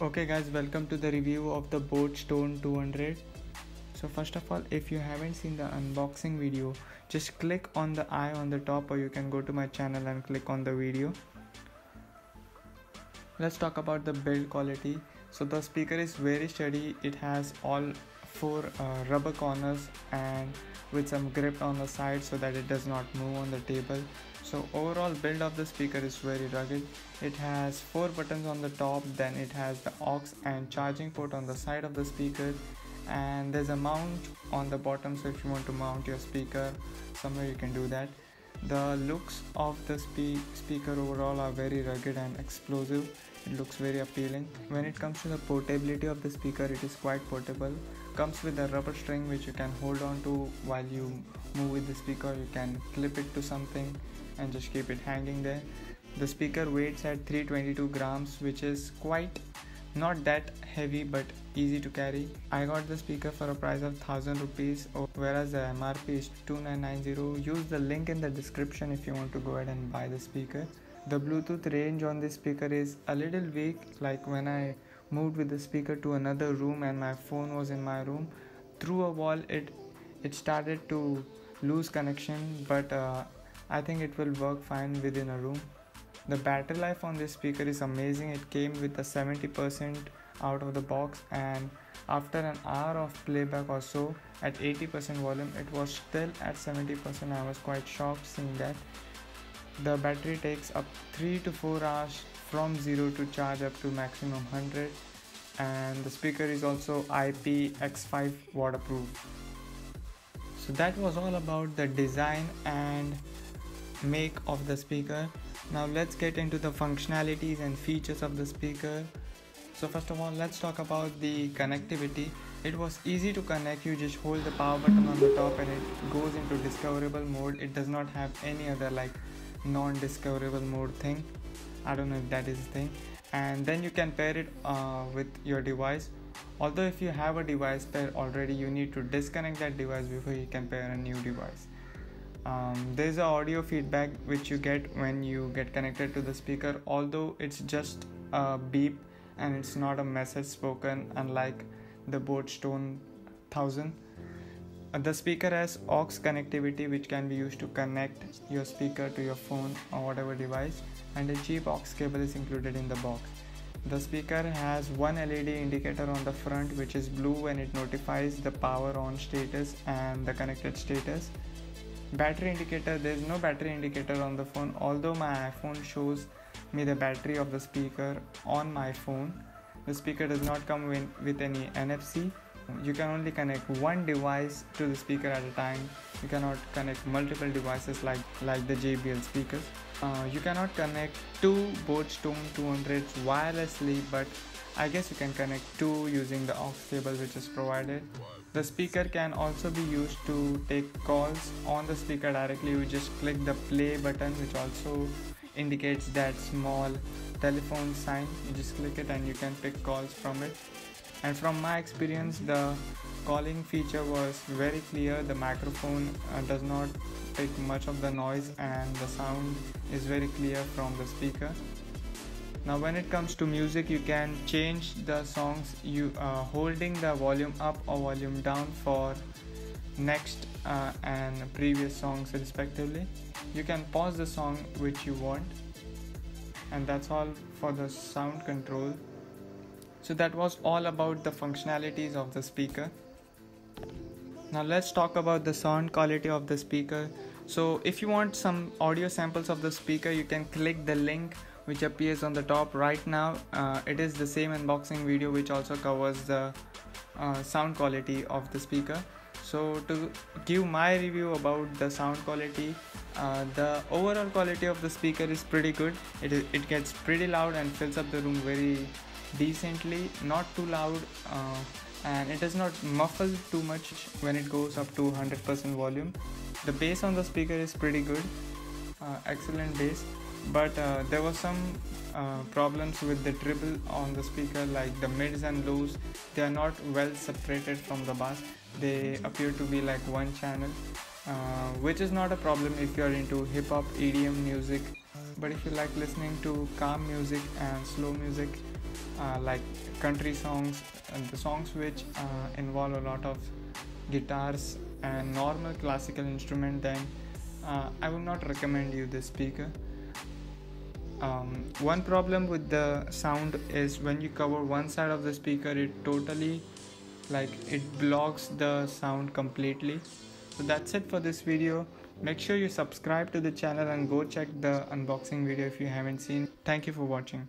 Okay guys, welcome to the review of the BoAT Stone 200. So first of all, if you haven't seen the unboxing video, just click on the eye on the top, or you can go to my channel and click on the video. Let's talk about the build quality. So the speaker is very sturdy. It has all four rubber corners and with some grip on the side so that it does not move on the table. So overall build of the speaker is very rugged. It has 4 buttons on the top, then it has the aux and charging port on the side of the speaker, and there's a mount on the bottom, so if you want to mount your speaker somewhere you can do that. The looks of the speaker overall are very rugged and explosive. It looks very appealing. When it comes to the portability of the speaker, it is quite portable. Comes with a rubber string which you can hold on to while you move with the speaker. You can clip it to something and just keep it hanging there. The speaker weighs at 322 grams, which is quite not that heavy but easy to carry. I got the speaker for a price of 1000 rupees, whereas the MRP is 2990. Use the link in the description if you want to go ahead and buy the speaker. The Bluetooth range on this speaker is a little weak. Like when I moved with the speaker to another room and my phone was in my room, through a wall it started to lose connection, but I think it will work fine within a room. The battery life on this speaker is amazing. It came with a 70% out of the box, and after an hour of playback or so at 80% volume, it was still at 70%. I was quite shocked seeing that. The battery takes up 3 to 4 hours from 0 to charge up to maximum 100, and the speaker is also IPX5 waterproof. So that was all about the design and make of the speaker. Now let's get into the functionalities and features of the speaker. So first of all, let's talk about the connectivity. It was easy to connect. You just hold the power button on the top and it goes into discoverable mode. It does not have any other like non-discoverable mode thing. I don't know if that is a thing. And then you can pair it with your device. Although if you have a device pair already, you need to disconnect that device before you can pair a new device. There's an audio feedback which you get when you get connected to the speaker, although it's just a beep and it's not a message spoken, unlike the BoAT Stone 1000. The speaker has aux connectivity which can be used to connect your speaker to your phone or whatever device, and a cheap aux cable is included in the box. The speaker has one LED indicator on the front which is blue when it notifies the power on status and the connected status. Battery indicator, there is no battery indicator on the phone, although my iPhone shows me the battery of the speaker on my phone. The speaker does not come with any NFC. You can only connect one device to the speaker at a time. You cannot connect multiple devices like the JBL speakers. You cannot connect two BoAT Stone 200s wirelessly, but I guess you can connect two using the aux cable which is provided. The speaker can also be used to take calls on the speaker directly. You just click the play button, which also indicates that small telephone sign. You just click it and you can pick calls from it. And from my experience, the calling feature was very clear. The microphone does not pick much of the noise and the sound is very clear from the speaker. Now when it comes to music, you can change the songs holding the volume up or volume down for next and previous songs respectively. You can pause the song which you want, and that's all for the sound control. So that was all about the functionalities of the speaker. Now let's talk about the sound quality of the speaker. So if you want some audio samples of the speaker, you can click the link which appears on the top right now. It is the same unboxing video which also covers the sound quality of the speaker. So to give my review about the sound quality, the overall quality of the speaker is pretty good. It gets pretty loud and fills up the room very decently, not too loud, and it does not muffle too much when it goes up to 100% volume. The bass on the speaker is pretty good, excellent bass, but there was some problems with the treble on the speaker, like the mids and lows. They are not well separated from the bass. They appear to be like one channel, which is not a problem if you are into hip-hop EDM music, but if you like listening to calm music and slow music, like country songs, the songs which involve a lot of guitars and normal classical instrument, then I would not recommend you this speaker. One problem with the sound is when you cover one side of the speaker, it totally it blocks the sound completely. So that's it for this video. Make sure you subscribe to the channel and go check the unboxing video if you haven't seen. Thank you for watching.